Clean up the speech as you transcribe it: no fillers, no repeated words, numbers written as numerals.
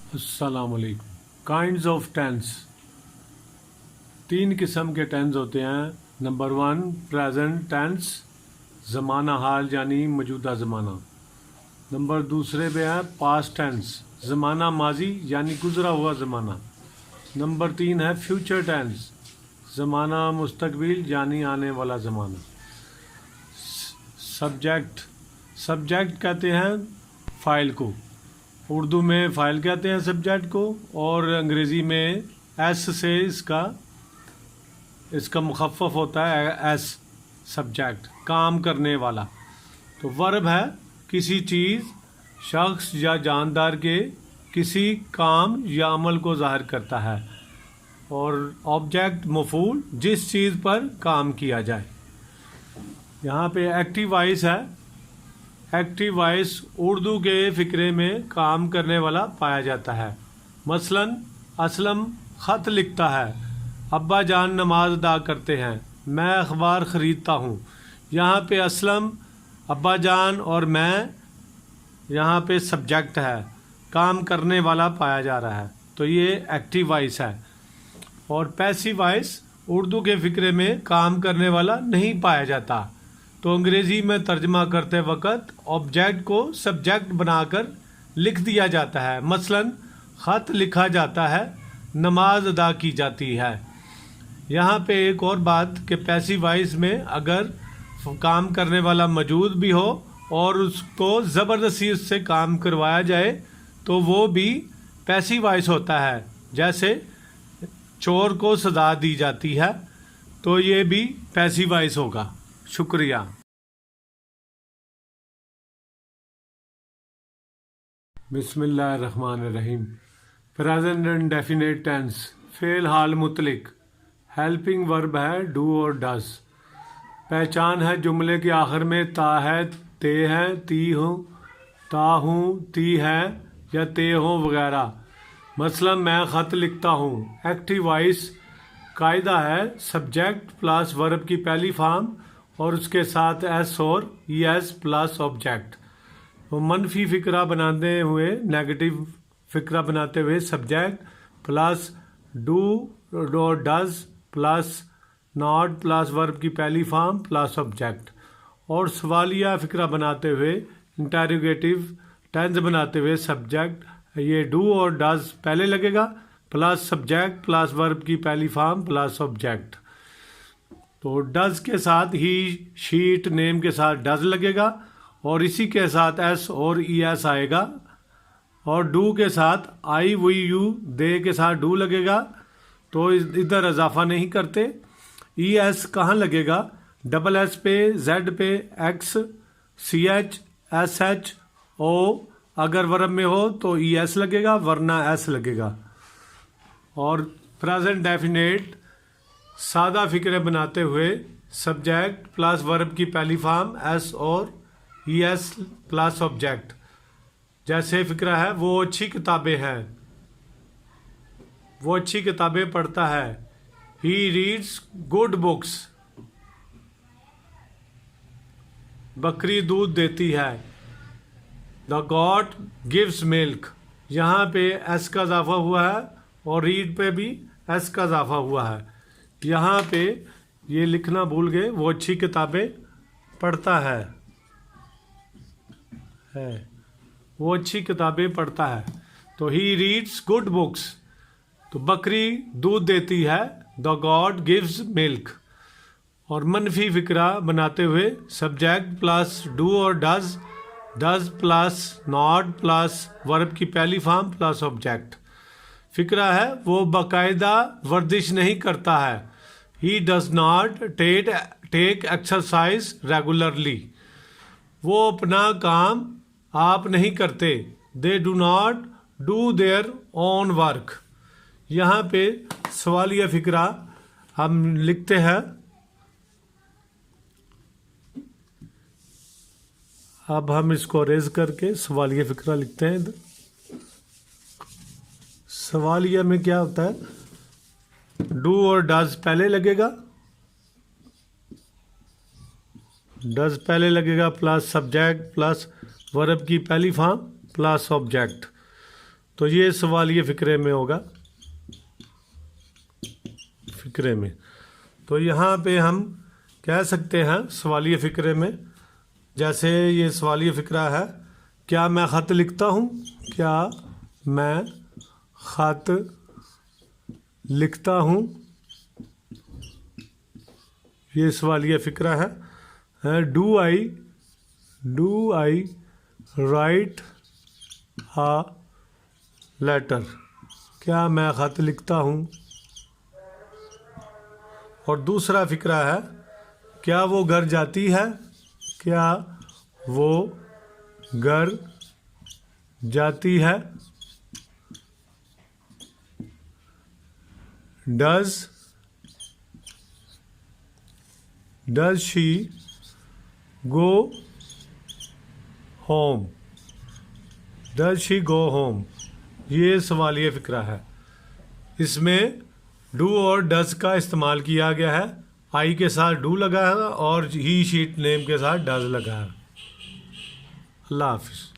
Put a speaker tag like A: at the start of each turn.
A: अस्सलाम वालेकुम। Kinds of tense. 3 किस्म के टेंस होते हैं। नंबर 1 प्रेजेंट टेंस, ज़माना हाल यानी मौजूदा ज़माना। नंबर दूसरे पे है पास्ट टेंस, ज़माना माजी यानी गुज़रा हुआ ज़माना। नंबर 3 है फ्यूचर टेंस, ज़माना मुस्तकबिल यानी आने वाला ज़माना। सब्जेक्ट, सब्जेक्ट कहते हैं फ़ाइल को, उर्दू में फ़ाइल कहते हैं सब्जेक्ट को, और अंग्रेज़ी में एस से इसका मुखफ़फ़ होता है एस, सब्जेक्ट, काम करने वाला। तो वर्ब है किसी चीज़, शख्स या जानदार के किसी काम या अमल को ज़ाहिर करता है, और ऑब्जेक्ट मफ़ूल जिस चीज़ पर काम किया जाए। यहाँ पे एक्टिव वॉइस है। एक्टिव वॉइस उर्दू के फ़िक्रे में काम करने वाला पाया जाता है। मसलन असलम ख़त लिखता है, अब्बा जान नमाज अदा करते हैं, मैं अखबार ख़रीदता हूँ। यहाँ पे असलम, अब्बा जान और मैं यहाँ पे सब्जेक्ट है, काम करने वाला पाया जा रहा है, तो ये एक्टिव वॉइस है। और पैसिव वॉइस उर्दू के फ़िक्रे में काम करने वाला नहीं पाया जाता, तो अंग्रेज़ी में तर्जमा करते वक्त ऑब्जेक्ट को सब्जेक्ट बनाकर लिख दिया जाता है। मसलन ख़त लिखा जाता है, नमाज अदा की जाती है। यहाँ पे एक और बात कि पैसिव वॉइस में अगर काम करने वाला मौजूद भी हो और उसको ज़बरदस्ती उससे काम करवाया जाए तो वो भी पैसिव वॉइस होता है। जैसे चोर को सज़ा दी जाती है, तो ये भी पैसिव वॉइस होगा। शुक्रिया। बिस्मिल्लाहिर्रहमानिर्रहीम। प्रेजेंट इंडेफिनिट टेंस, फ़ेल हाल मुतलिक। हेल्पिंग वर्ब है डू और डज। पहचान है जुमले के आखिर में ता है, ते है, ती हूँ, ता हूँ, ती है या ते हो वगैरह। मसलन मैं ख़त लिखता हूँ। एक्टिव वॉइस कायदा है सब्जेक्ट प्लस वर्ब की पहली फॉर्म और उसके साथ एस और ई एस प्लस ऑब्जेक्ट। तो मनफी फ़िक्रा बनाते हुए, नेगेटिव फ़िक्रा बनाते हुए सब्जेक्ट प्लस डू और does plus not plus verb की पहली फॉर्म प्लस ऑब्जेक्ट। और सवालिया फ़िक्रा बनाते हुए, इंटरोगेटिव टेंस बनाते हुए सब्जेक्ट, ये डू और डज पहले लगेगा प्लस सब्जेक्ट प्लस वर्ब की पहली फॉर्म प्लस ऑब्जेक्ट। तो डज के साथ ही शीट नेम के साथ डज लगेगा और इसी के साथ एस और ई एस आएगा, और डू के साथ आई वी यू दे के साथ डू लगेगा, तो इधर इजाफा नहीं करते। ई एस कहाँ लगेगा? डबल एस पे, जेड पे, X, C H, S H, O. अगर वर्ब में हो तो ई एस लगेगा वरना एस लगेगा। और प्रेजेंट डेफिनेट सादा फ़िक्रे बनाते हुए सब्जेक्ट प्लस वर्ब की पहली फॉर्म एस और ई एस प्लस ऑब्जेक्ट। जैसे फ़िक्रा है वो अच्छी किताबें हैं, वो अच्छी किताबें पढ़ता है। He reads good books. बकरी दूध देती है। The got gives milk. यहाँ पे एस का इजाफा हुआ है और रीड पे भी एस का इजाफा हुआ है। यहाँ पे ये लिखना भूल गए, वो अच्छी किताबें पढ़ता है, वो अच्छी किताबें पढ़ता है। तो ही रीड्स गुड बुक्स। तो बकरी दूध देती है, द गॉड गिव्स मिल्क। और मनफी फ़िक्रा बनाते हुए सब्जेक्ट प्लस डू और does, does plus not plus verb की पहली फॉर्म प्लस ऑब्जेक्ट। फ़िक्रा है वो बाकायदा वर्जिश नहीं करता है। He does not take exercise regularly. वो अपना काम आप नहीं करते। They do not do their own work. यहाँ पे सवालिया फ़िक्रा हम लिखते हैं। अब हम इसको रेज करके सवालिया फ़िक्रा लिखते हैं इधर। सवालिया में क्या होता है? डू और डज पहले लगेगा, डज पहले लगेगा प्लस सब्जेक्ट प्लस वर्ब की पहली फॉर्म प्लस ऑब्जेक्ट। تو یہ سوالیہ فقرے میں ہوگا، فقرے میں. تو یہاں پہ ہم کہہ سکتے ہیں سوالیہ فقرے میں، جیسے یہ سوالیہ فقرہ ہے، کیا میں خط لکھتا ہوں؟ کیا میں خط لکھتا ہوں؟ یہ سوالیہ فقرہ ہے. Do I write a letter? کیا میں خط لکھتا ہوں؟ اور دوسرا فقرہ ہے، کیا وہ گھر جاتی ہے؟ کیا وہ گھر جاتی ہے؟ Does she go home? Does she go home? یہ سوالیہ فقرہ ہے. اس میں ڈو اور ڈز کا استعمال کیا گیا ہے. آئی کے ساتھ ڈو لگا ہے اور ہی شیٹ نیم کے ساتھ ڈز لگا ہے. اللہ حافظ.